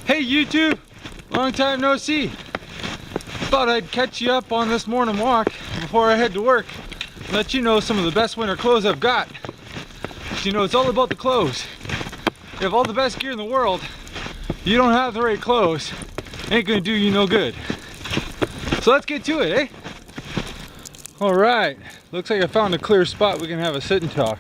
Hey YouTube, long time no see. Thought I'd catch you up on this morning walk before I head to work. Let you know some of the best winter clothes I've got. You know, it's all about the clothes. You have all the best gear in the world, you don't have the right clothes, ain't gonna do you no good. So let's get to it, eh? All right, looks like I found a clear spot we can have a sit and talk.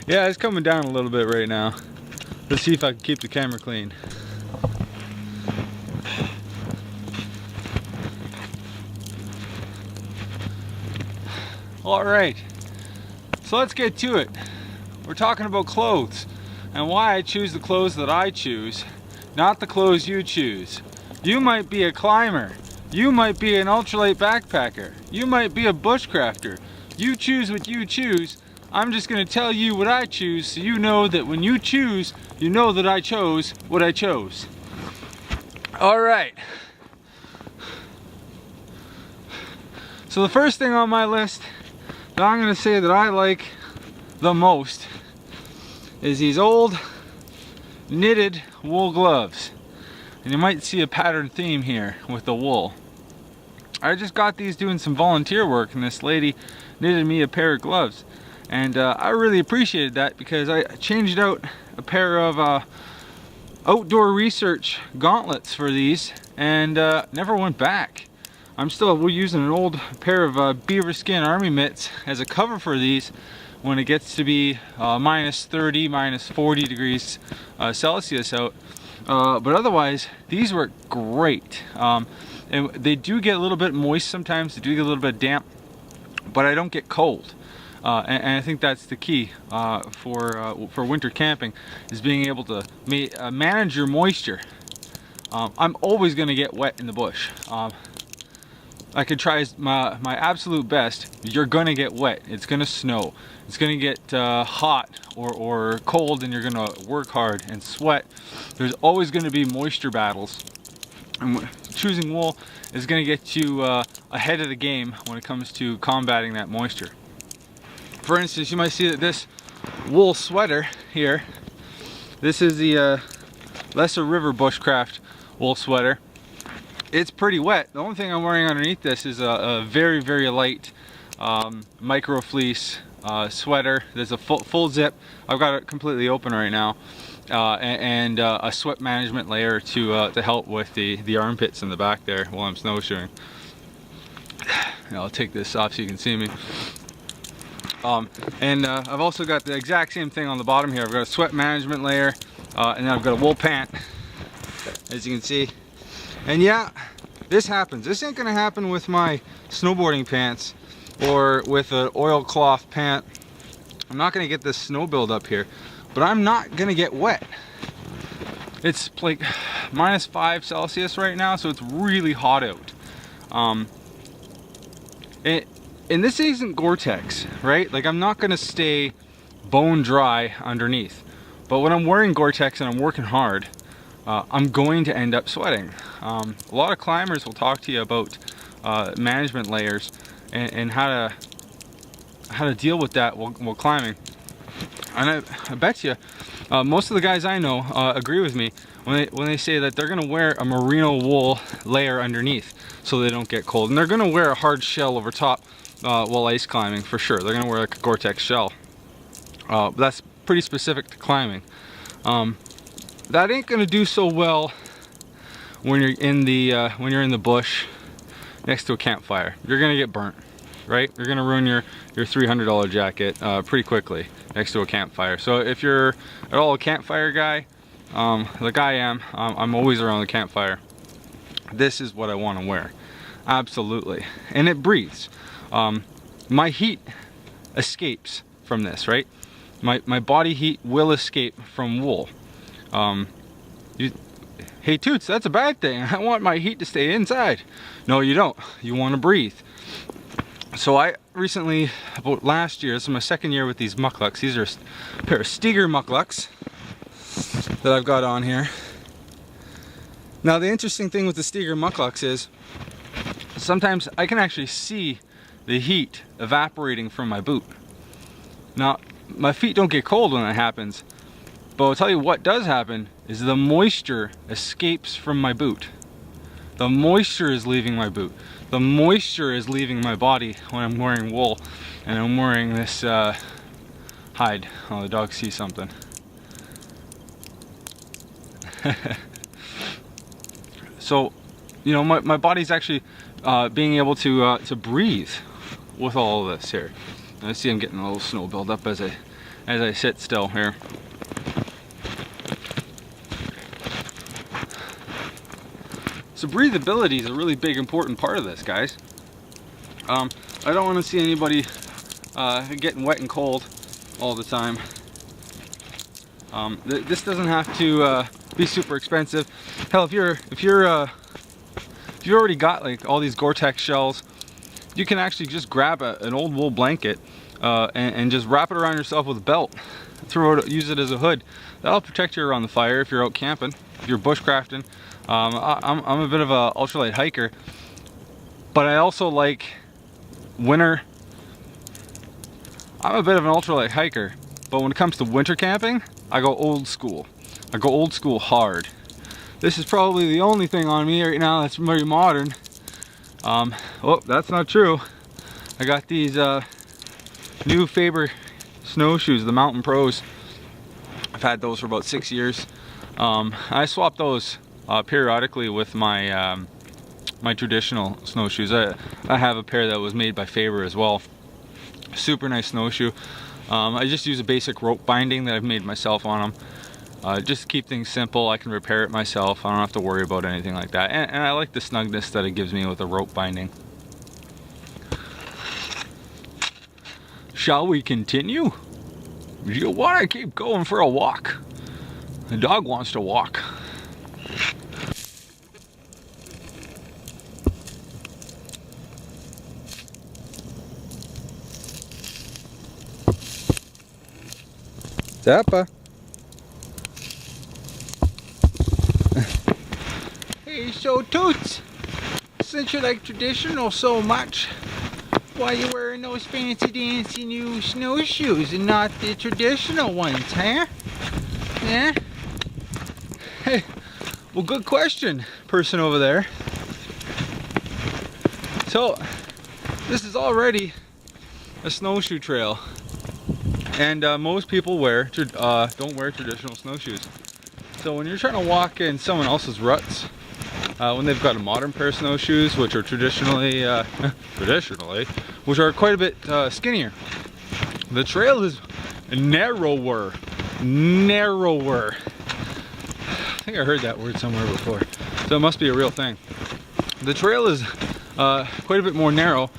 Yeah, it's coming down a little bit right now. Let's see if I can keep the camera clean. All right, so let's get to it. We're talking about clothes and why I choose the clothes that I choose, not the clothes you choose. You might be a climber. You might be an ultralight backpacker. You might be a bushcrafter. You choose what you choose. I'm just going to tell you what I choose so you know that when you choose, you know that I chose what I chose. All right. So the first thing on my list that I'm going to say that I like the most is these old knitted wool gloves. And you might see a pattern theme here with the wool. I just got these doing some volunteer work and this lady knitted me a pair of gloves. And I really appreciated that because I changed out a pair of outdoor research gauntlets for these and never went back. We're using an old pair of beaver skin army mitts as a cover for these when it gets to be minus 30, minus 40 degrees Celsius out. But otherwise, these work great. And they do get a little bit moist sometimes, they do get a little bit damp, but I don't get cold. And I think that's the key for winter camping, is being able to manage your moisture. I'm always going to get wet in the bush. I could try my absolute best. You're going to get wet. It's going to snow. It's going to get hot or cold, and you're going to work hard and sweat. There's always going to be moisture battles. And choosing wool is going to get you ahead of the game when it comes to combating that moisture. For instance, you might see that this wool sweater here, this is the Lesser River Bushcraft wool sweater. It's pretty wet. The only thing I'm wearing underneath this is a very, very light micro fleece sweater. There's a full zip. I've got it completely open right now. And a sweat management layer to help with the armpits in the back there while I'm snowshoeing. I'll take this off so you can see me. I've also got the exact same thing on the bottom here. I've got a sweat management layer, and then I've got a wool pant, as you can see. And yeah, this happens. This ain't gonna happen with my snowboarding pants or with an oilcloth pant. I'm not gonna get this snow build up here, but I'm not gonna get wet. It's like minus 5 Celsius right now, so it's really hot out. And this isn't Gore-Tex, right? Like, I'm not gonna stay bone dry underneath. But when I'm wearing Gore-Tex and I'm working hard, I'm going to end up sweating. A lot of climbers will talk to you about management layers and how to deal with that while climbing. And I bet you, most of the guys I know agree with me when they say that they're gonna wear a merino wool layer underneath so they don't get cold. And they're gonna wear a hard shell over top while ice climbing for sure. They're gonna wear like a Gore-Tex shell. But that's pretty specific to climbing. That ain't gonna do so well when you're in the bush next to a campfire. You're gonna get burnt, right? You're gonna ruin your $300 jacket pretty quickly next to a campfire. So if you're at all a campfire guy, like I am, I'm always around the campfire. This is what I want to wear, absolutely, and it breathes. My heat escapes from this, right? My body heat will escape from wool. Hey Toots, that's a bad thing. I want my heat to stay inside. No, you don't. You want to breathe. So I recently, about last year, this is my second year with these mucklucks. These are a pair of Steger mucklucks that I've got on here. Now the interesting thing with the Steger mucklucks is sometimes I can actually see the heat evaporating from my boot. Now my feet don't get cold when that happens. But I'll tell you what does happen is the moisture escapes from my boot. The moisture is leaving my boot. The moisture is leaving my body when I'm wearing wool and I'm wearing this hide. Oh, the dog sees something. So, you know, my body's actually being able to breathe with all of this here. I see I'm getting a little snow buildup as I sit still here. So breathability is a really big important part of this, guys. I don't want to see anybody getting wet and cold all the time. This doesn't have to be super expensive. Hell, if you already got like all these Gore-Tex shells, you can actually just grab an old wool blanket and just wrap it around yourself with a belt. Use it as a hood. That'll protect you around the fire if you're out camping, if you're bushcrafting. I'm a bit of a ultralight hiker, but I also like winter. I'm a bit of an ultralight hiker, but when it comes to winter camping, I go old school. I go old school hard. This is probably the only thing on me right now that's very modern. Oh, that's not true. I got these new Faber snowshoes, the Mountain Pros. I've had those for about 6 years. I swap those periodically with my my traditional snowshoes. I have a pair that was made by Faber as well. Super nice snowshoe. I just use a basic rope binding that I've made myself on them. Just to keep things simple, I can repair it myself. I don't have to worry about anything like that. And I like the snugness that it gives me with the rope binding. Shall we continue? You want to keep going for a walk? The dog wants to walk. Zappa. Hey, so Toots, since you like traditional so much, why are you wearing those fancy dancy new snowshoes and not the traditional ones, huh? Yeah? Hey, well, good question, person over there. So, this is already a snowshoe trail. And most people don't wear traditional snowshoes. So when you're trying to walk in someone else's ruts, when they've got a modern pair of snowshoes, which are traditionally, which are quite a bit skinnier, the trail is narrower. I think I heard that word somewhere before, so it must be a real thing. The trail is quite a bit more narrow,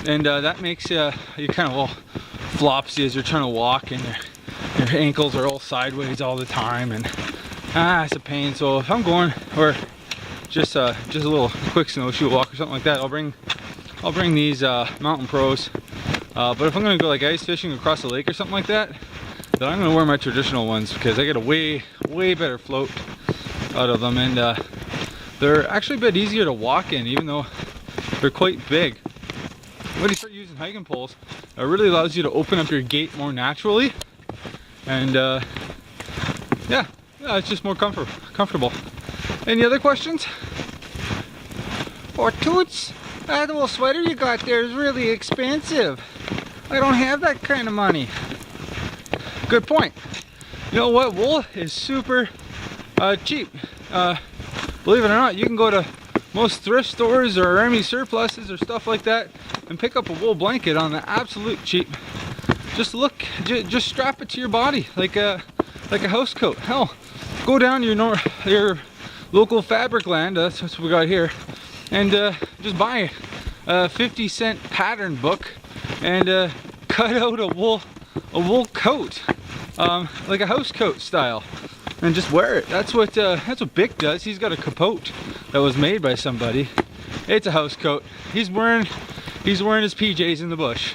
and that makes you kind of all flopsy as you're trying to walk, and your ankles are all sideways all the time, and it's a pain. So if I'm going or just a little quick snowshoe walk or something like that, I'll bring these Mountain Pros. But if I'm gonna go like ice fishing across the lake or something like that, then I'm gonna wear my traditional ones because I get a way better float out of them, and they're actually a bit easier to walk in, even though they're quite big. When you start using hiking poles, it really allows you to open up your gait more naturally, and yeah, it's just more comfortable. Any other questions? Or Toots, that little sweater you got there is really expensive. I don't have that kind of money. Good point. You know what? Wool is super cheap. Believe it or not, you can go to most thrift stores or army surpluses or stuff like that and pick up a wool blanket on the absolute cheap. Just just strap it to your body like a house coat. Hell, go down to your local fabric land, that's what we got here, and just buy a 50-cent pattern book and cut out a wool coat, like a house coat style, and just wear it. That's what Bick does. He's got a capote that was made by somebody. It's a house coat. He's wearing his PJs in the bush.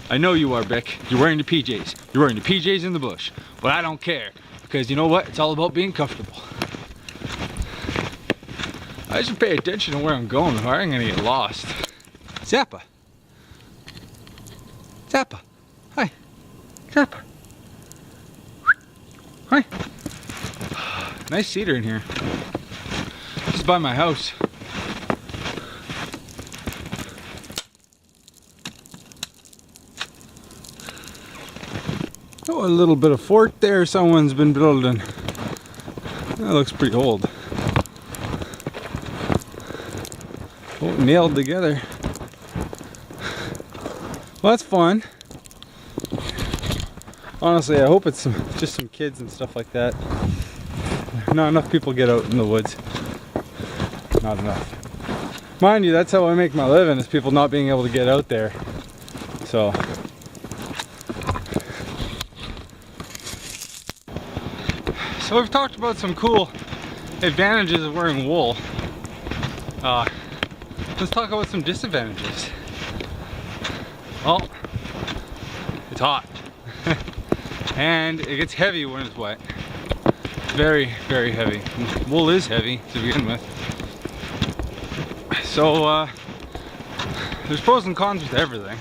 I know you are, Bick. You're wearing the PJs. You're wearing the PJs in the bush. But I don't care, because you know what? It's all about being comfortable. I should pay attention to where I'm going, or I'm gonna get lost. Zappa. Zappa. Hi. Zappa. Hi. Nice cedar in here. Just by my house. Oh, a little bit of fort there someone's been building. That looks pretty old. Oh, nailed together. Well, that's fun. Honestly, I hope it's just some kids and stuff like that. Not enough people get out in the woods. Not enough. Mind you, that's how I make my living, is people not being able to get out there. So we've talked about some cool advantages of wearing wool. Let's talk about some disadvantages. Well, it's hot. And it gets heavy when it's wet. Very, very heavy. Wool is heavy to begin with. So there's pros and cons with everything.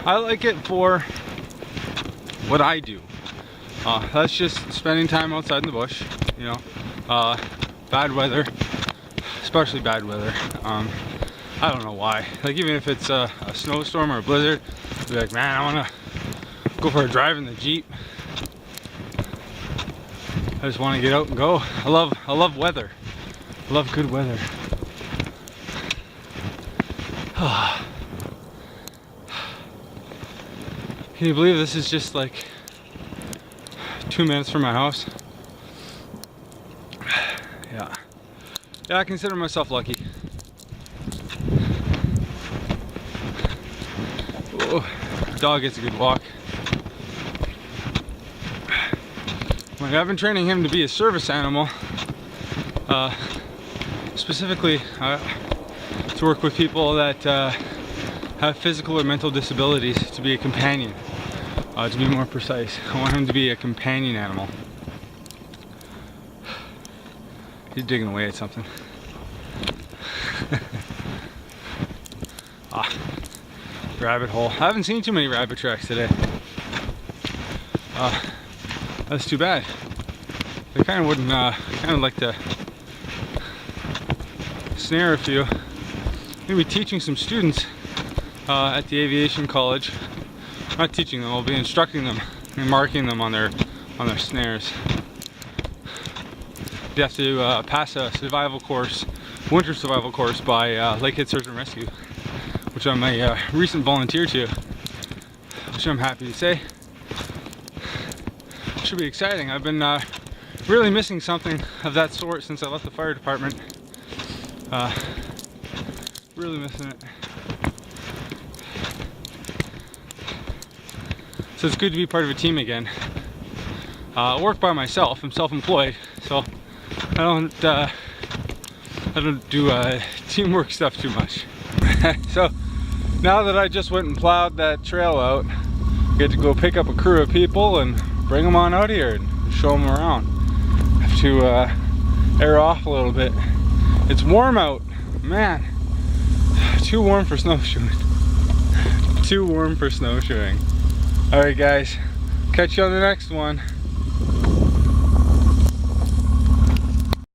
I like it for what I do. That's just spending time outside in the bush, you know. Bad weather, especially bad weather. I don't know why. Like, even if it's a snowstorm or a blizzard, I'd be like, man, I wanna go for a drive in the Jeep. I just want to get out and go. I love weather. I love good weather. Can you believe this is just like 2 minutes from my house? Yeah, I consider myself lucky. Oh, dog gets a good walk. Like, I've been training him to be a service animal, specifically to work with people that have physical or mental disabilities, to be a companion. To be more precise, I want him to be a companion animal. He's digging away at something. Rabbit hole. I haven't seen too many rabbit tracks today. That's too bad. I kind of wouldn't, kind of like to snare a few. Maybe teaching some students at the aviation college. Not teaching them, I'll be instructing them and marking them on their snares. You have to pass a survival course, winter survival course by Lakehead Search and Rescue, which I'm a recent volunteer to, which I'm happy to say. Should be exciting. I've been really missing something of that sort since I left the fire department. Really missing it. So it's good to be part of a team again. I work by myself. I'm self-employed, so I don't do teamwork stuff too much. So now that I just went and plowed that trail out, I get to go pick up a crew of people and bring them on out here and show them around. I have to air off a little bit. It's warm out, man. Too warm for snowshoeing. Too warm for snowshoeing. Alright guys, catch you on the next one.